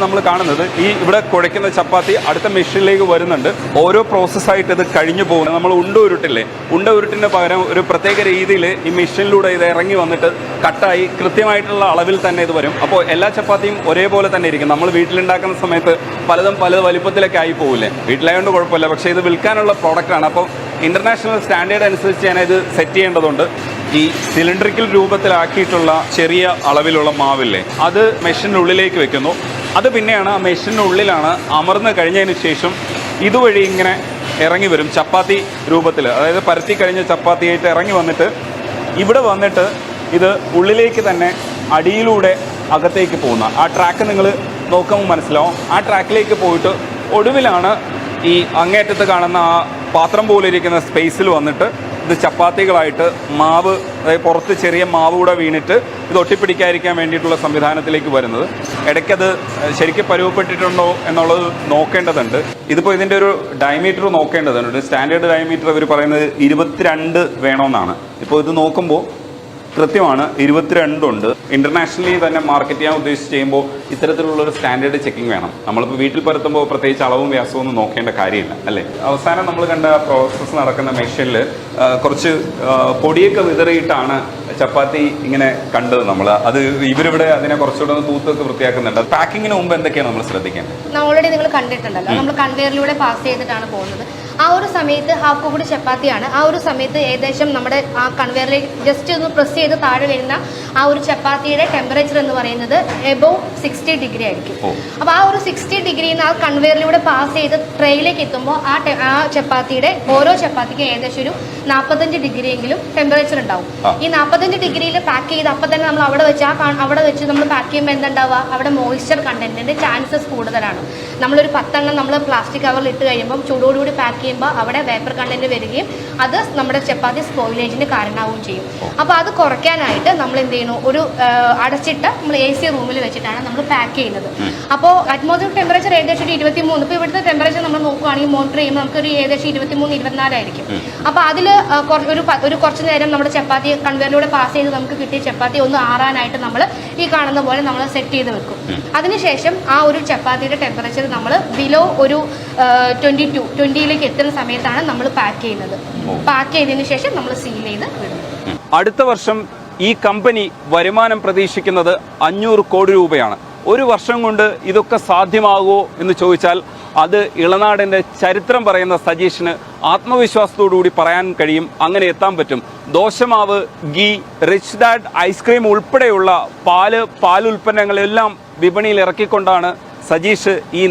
നമ്മൾ കാണുന്നത് ഈ ഇവിടെ കുഴയ്ക്കുന്ന ചപ്പാത്തി അടുത്ത മെഷീനിലേക്ക് വരുന്നുണ്ട്. ഓരോ പ്രോസസ്സായിട്ട് ഇത് കഴിഞ്ഞു പോകുന്നത്. നമ്മൾ ഉണ്ട ഉരുട്ടില്ലേ, ഉണ്ട ഉരുട്ടിന് പകരം ഒരു പ്രത്യേക രീതിയിൽ ഈ മെഷീനിലൂടെ ഇത് ഇറങ്ങി വന്നിട്ട് കട്ടായി കൃത്യമായിട്ടുള്ള അളവിൽ തന്നെ ഇത് വരും. അപ്പോൾ എല്ലാ ചപ്പാത്തിയും ഒരേപോലെ തന്നെ ഇരിക്കും. നമ്മൾ വീട്ടിലുണ്ടാക്കുന്ന സമയത്ത് പലതും പല വലിപ്പത്തിലൊക്കെ ആയി പോകില്ലേ, വീട്ടിലായതുകൊണ്ട് കുഴപ്പമില്ല. പക്ഷേ ഇത് വിൽക്കാനുള്ള പ്രോഡക്റ്റാണ്. അപ്പോൾ ഇൻ്റർനാഷണൽ സ്റ്റാൻഡേർഡ് അനുസരിച്ച് ഞാൻ ഇത് സെറ്റ് ചെയ്യേണ്ടതുണ്ട്. ഈ സിലിണ്ടറിക്കൽ രൂപത്തിലാക്കിയിട്ടുള്ള ചെറിയ അളവിലുള്ള മാവില്ലേ, അത് മെഷീനുള്ളിലേക്ക് വെക്കുന്നു. അത് പിന്നെയാണ് ആ മെഷീനുള്ളിലാണ് അമർന്ന് കഴിഞ്ഞതിന് ശേഷം ഇതുവഴി ഇങ്ങനെ ഇറങ്ങി വരും ചപ്പാത്തി രൂപത്തിൽ. അതായത് പരത്തി കഴിഞ്ഞ ചപ്പാത്തിയായിട്ട് ഇറങ്ങി വന്നിട്ട് ഇവിടെ വന്നിട്ട് ഇത് ഉള്ളിലേക്ക് തന്നെ അടിയിലൂടെ അകത്തേക്ക് പോകുന്ന ആ ട്രാക്ക് നിങ്ങൾ നോക്കുമ്പോൾ മനസ്സിലാവും. ആ ട്രാക്കിലേക്ക് പോയിട്ട് ഒടുവിലാണ് ഈ അങ്ങേറ്റത്ത് കാണുന്ന ആ പാത്രം പോലെ ഇരിക്കുന്ന സ്പേസിൽ വന്നിട്ട് ഇത് ചപ്പാത്തികളായിട്ട് മാവ്, അതായത് പുറത്ത് ചെറിയ മാവ് കൂടെ വീണിട്ട് ഇത് ഒട്ടിപ്പിടിക്കാതിരിക്കാൻ വേണ്ടിയിട്ടുള്ള സംവിധാനത്തിലേക്ക് വരുന്നത്. ഇടയ്ക്കത് ശരിക്കും പരുവപ്പെട്ടിട്ടുണ്ടോ എന്നുള്ളത് നോക്കേണ്ടതുണ്ട്. ഇതിപ്പോൾ ഇതിൻ്റെ ഒരു ഡയമീറ്റർ നോക്കേണ്ടതുണ്ട്. ഒരു സ്റ്റാൻഡേർഡ് ഡയമീറ്റർ അവർ പറയുന്നത് 22 വേണമെന്നാണ്. ഇപ്പോൾ ഇത് നോക്കുമ്പോൾ കൃത്യമാണ് 22 ഉണ്ട്. ഇന്റർനാഷണലി തന്നെ മാർക്കറ്റ് ചെയ്യാൻ ഉദ്ദേശിച്ച് ചെയ്യുമ്പോൾ ഇത്തരത്തിലുള്ളൊരു സ്റ്റാൻഡേർഡ് ചെക്കിംഗ് വേണം. നമ്മളിപ്പോൾ വീട്ടിൽ പരത്തുമ്പോൾ പ്രത്യേകിച്ച് അളവും വ്യാസവും ഒന്നും നോക്കേണ്ട കാര്യമില്ല അല്ലേ. അവസാനം നമ്മൾ കണ്ട പ്രോസസ്സ് നടക്കുന്ന മെഷീനിൽ കുറച്ച് പൊടിയൊക്കെ വിതറിയിട്ടാണ് ചപ്പാത്തി ഇങ്ങനെ കണ്ടത്. നമ്മൾ അത് ഇവരിവിടെ അതിനെ കുറച്ചുകൂടെ ഒന്ന് തൂത്തൊക്കെ വൃത്തിയാക്കുന്നുണ്ട്. പാക്കിങ്ങിന് മുമ്പ് എന്തൊക്കെയാണ് നമ്മൾ ശ്രദ്ധിക്കേണ്ടത്? ഓൾറെഡി നിങ്ങൾ കണ്ടിട്ടുണ്ടല്ലോ, നമ്മൾ കൺവെയറിലൂടെ പാസ് ചെയ്തിട്ടാണ് പോകുന്നത്. ആ ഒരു സമയത്ത് ഹാഫ് കുക്ക്ഡ് ചപ്പാത്തിയാണ്. ആ ഒരു സമയത്ത് ഏകദേശം നമ്മുടെ ആ കൺവെയറിലേക്ക് ജസ്റ്റ് ഒന്ന് പ്രസ് ചെയ്ത് താഴെ വരുന്ന ആ ഒരു ചപ്പാത്തിയുടെ ടെമ്പറേച്ചർ എന്ന് പറയുന്നത് എബോവ് 60 ഡിഗ്രി ആയിരിക്കും. അപ്പോൾ ആ ഒരു 60 ഡിഗ്രിയിൽ ആ കൺവെയറിലൂടെ പാസ് ചെയ്ത് ട്രേയിലേക്ക് എത്തുമ്പോൾ ആ ചപ്പാത്തിയുടെ ഓരോ ചപ്പാത്തിക്കും ഏകദേശം ഒരു 45 ഡിഗ്രിയെങ്കിലും ടെമ്പറേച്ചർ ഉണ്ടാവും. ഈ 45 ഡിഗ്രിയിൽ പാക്ക് ചെയ്ത് അപ്പം തന്നെ നമ്മൾ അവിടെ വെച്ച് നമ്മൾ പാക്ക് ചെയ്യുമ്പോൾ എന്തുണ്ടാവുക, അവിടെ മോയ്സ്ചർ കണ്ടന്റിന്റെ ചാൻസസ് കൂടുതലാണ്. നമ്മളൊരു 10 എണ്ണം നമ്മൾ പ്ലാസ്റ്റിക് കവറിൽ ഇട്ട് കഴിയുമ്പോൾ ചൂടോടുകൂടി പാക്ക് ചെയ്യുമ്പോൾ അവിടെ വേപ്പർ കണ്ടന്റ് വരികയും അത് നമ്മുടെ ചപ്പാത്തി സ്പോയിലേജിന് കാരണമാവുകയും ചെയ്യും. അപ്പോൾ അത് കുറയ്ക്കാനായിട്ട് നമ്മൾ എന്ത് ചെയ്യുന്നു, ഒരു അടച്ചിട്ട് നമ്മൾ AC റൂമിൽ വെച്ചിട്ടാണ് നമ്മൾ പാക്ക് ചെയ്യുന്നത്. അപ്പോൾ അറ്റ്മോസ്ഫിയർ ടെമ്പറേച്ചർ ഏകദേശം ഒരു 23. ഇപ്പോൾ ഇവിടുത്തെ ടെമ്പറേച്ചർ നമ്മൾ നോക്കുകയാണെങ്കിൽ മോണിറ്റർ ചെയ്യുമ്പോൾ നമുക്കൊരു ഏകദേശം 23-24 ആയിരിക്കും. അപ്പോൾ അതിൽ ഒരു കുറച്ച് നേരം നമ്മുടെ ചപ്പാത്തി കൺവെയറിലൂടെ പാസ് ചെയ്ത് നമുക്ക് കിട്ടിയ ചപ്പാത്തി ഒന്ന് ആറാനായിട്ട് നമ്മൾ ഈ കാണുന്ന പോലെ നമ്മൾ സെറ്റ് ചെയ്ത് വെക്കും. അതിനുശേഷം ആ ഒരു ചപ്പാത്തിയുടെ ടെമ്പറേച്ചർ നമ്മൾ ബിലോ ഒരു 20ലേക്ക് എത്തുന്ന സമയത്താണ് നമ്മൾ പാക്ക് ചെയ്യുന്നത്. പാക്ക് ചെയ്തതിന് ശേഷം നമ്മൾ സീൽ ചെയ്ത് വിടും. അടുത്ത വർഷം ഈ കമ്പനി വരുമാനം പ്രതീക്ഷിക്കുന്നത് 500 കോടി രൂപയാണ്. ഒരു വർഷം കൊണ്ട് ഇതൊക്കെ സാധ്യമാകുമോ എന്ന് ചോദിച്ചാൽ അത് ഇളനാടിൻ്റെ ചരിത്രം പറയുന്ന സജീഷിന് ആത്മവിശ്വാസത്തോടുകൂടി പറയാൻ കഴിയും. അങ്ങനെ എത്താൻ പറ്റും. ദോശമാവ്, ഗീ, റിച്ച് ഡാഡ് ഐസ്ക്രീം ഉൾപ്പെടെയുള്ള പാലുൽപ്പന്നങ്ങളെല്ലാം വിപണിയിൽ ഇറക്കിക്കൊണ്ടാണ് സജീഷ് ഈ